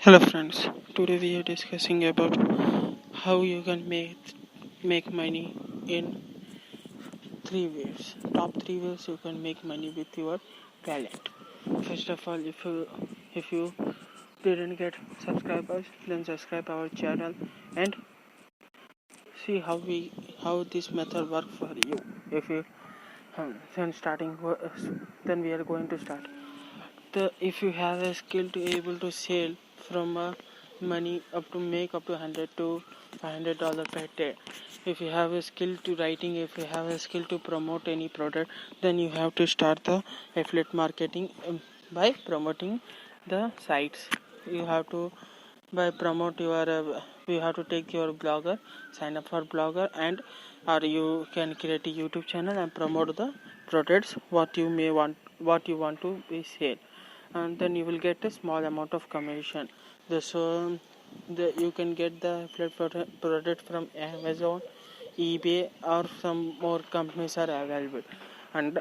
Hello friends, today we are discussing about how you can make money in three ways. Top three ways you can make money with your talent. First of all, if you didn't get subscribers, then subscribe our channel and see how this method work for you. If you then we are going to start. If you have a skill to able to sell from money up to make up to 100 to $500 per day. If you have a skill to writing, if you have a skill to promote any product, then you have to start the affiliate marketing by promoting the sites. You have to by promote your you have to take your blogger, sign up for blogger, and or you can create a YouTube channel and promote the products what you want to be sale, and then you will get a small amount of commission. You can get the product from Amazon, eBay, or some more companies are available, and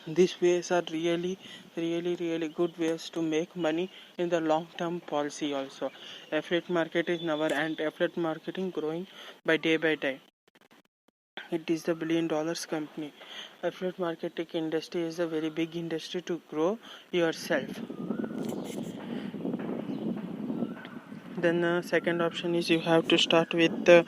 these ways are really good ways to make money in the long term policy also. Affiliate market is never and affiliate marketing growing by day. It is the billion dollars company. Affiliate marketing industry is a very big industry to grow yourself. Then the second option is you have to either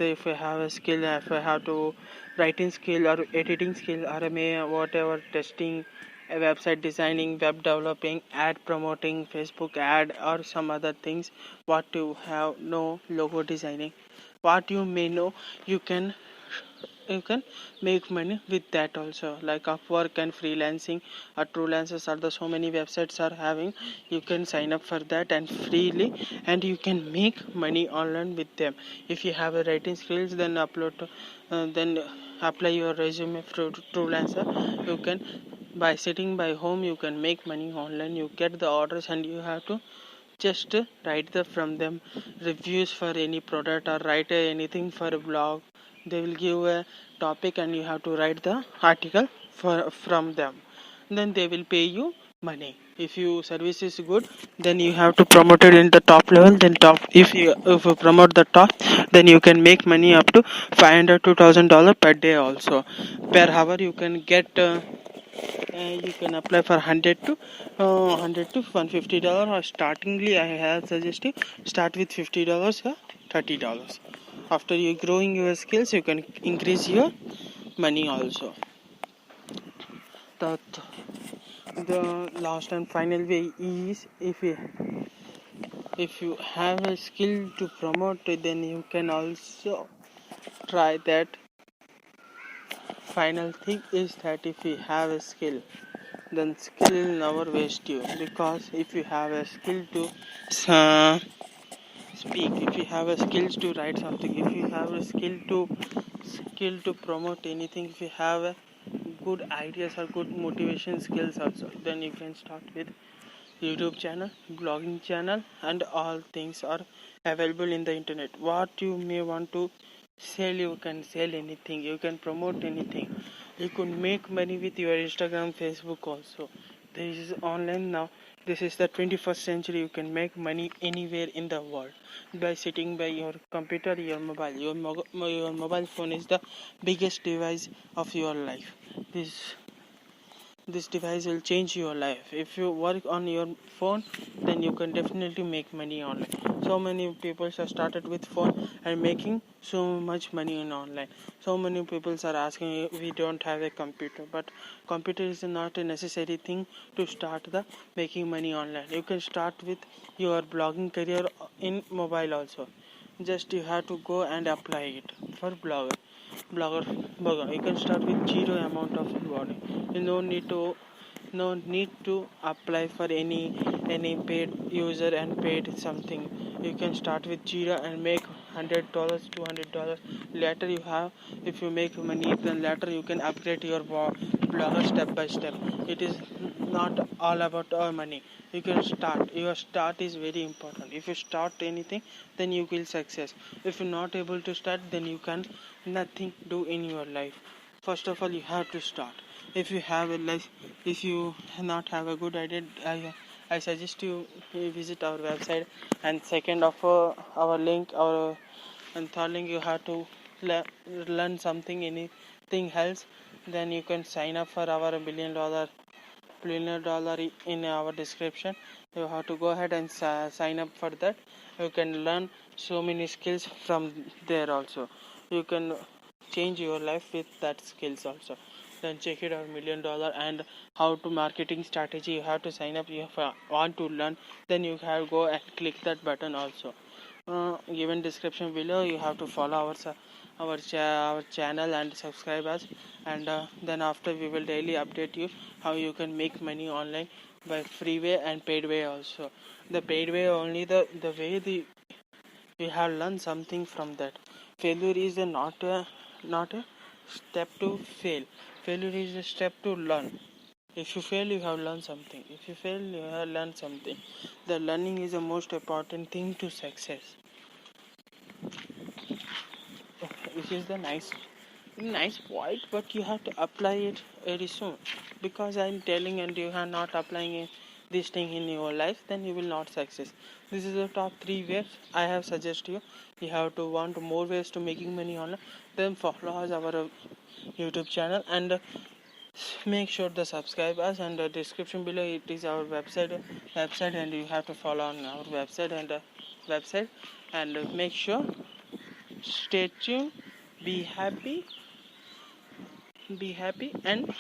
if you have a skill, if you have to writing skill or editing skill or whatever testing, website designing, web developing, ad promoting, Facebook ad, or some other things. What you have no logo designing, what you may know, you can make money with that also, like Upwork and freelancing or Truelancers are the so many websites are having. You can sign up for that and freely, and you can make money online with them. If you have a writing skills, then then apply your resume for Truelancer. You can, by sitting by home, you can make money online. You get the orders and you have to just write from them reviews for any product, or write anything for a blog. They will give a topic and you have to write the article from them. Then they will pay you money. If your service is good, then you have to promote it in the top level. Then top, if you promote the top, then you can make money up to $500 to $1,000 per day also. Per hour you can get you can apply for 100 to $150, or startingly I have suggested start with $50 or $30. After you growing your skills, you can increase your money also. The last and final way is, if you have a skill to promote it, then you can also try that. Final thing is that if you have a skill, then skill will never waste you, because if you have a skill to uh, speak, if you have a skills to write something, if you have a skill to promote anything, if you have a good ideas or good motivation skills also, then you can start with YouTube channel, blogging channel, and all things are available in the internet. What you may want to sell, you can sell anything, you can promote anything. You can make money with your Instagram, Facebook also. This is online now. This is the 21st century. You can make money anywhere in the world by sitting by your computer, your mobile. Your mobile phone is the biggest device of your life. This device will change your life. If you work on your phone, then you can definitely make money online. So many people have started with phone and making so much money in online. So many people are asking, we don't have a computer, but computer is not a necessary thing to start the making money online. You can start with your blogging career in mobile also. Just you have to go and apply it for blogger. You can start with zero amount of money. You no need to apply for any paid user and paid something. You can start with zero and make $100, $200. Later you have, if you make money, then later you can upgrade your blogger step by step. It is not all about money. You can start. Your start is very important. If you start anything, then you will success. If you're not able to start, then you can nothing do in your life. First of all, you have to start. if you have a like, if you not have a good idea, I suggest you visit our website. And second of our link, our and third link, you have to learn something, anything else, then you can sign up for our $1 billion in our description. You have to go ahead and sign up for that. You can learn so many skills from there also. You can change your life with that skills also. Then check it out, $1 million. And how to marketing strategy, you have to sign up. You want to learn, then you have go and click that button also. Given description below. You have to follow our channel and subscribe us. And then after, we will daily update you how you can make money online by free way and paid way also. The paid way only, the way we have learned something from that. Failure is not a step to fail. Failure is a step to learn. If you fail, you have learned something. If you fail, you have learned something. The learning is the most important thing to success. This is the nice point, but you have to apply it very soon. Because I'm telling and you are not applying this thing in your life, then you will not success. This is the top 3 ways I have suggested you. You have to want more ways to making money online, then follow us our YouTube channel. And make sure to subscribe us. And the description below, it is our website, and you have to follow on our website. And make sure, stay tuned, be happy, and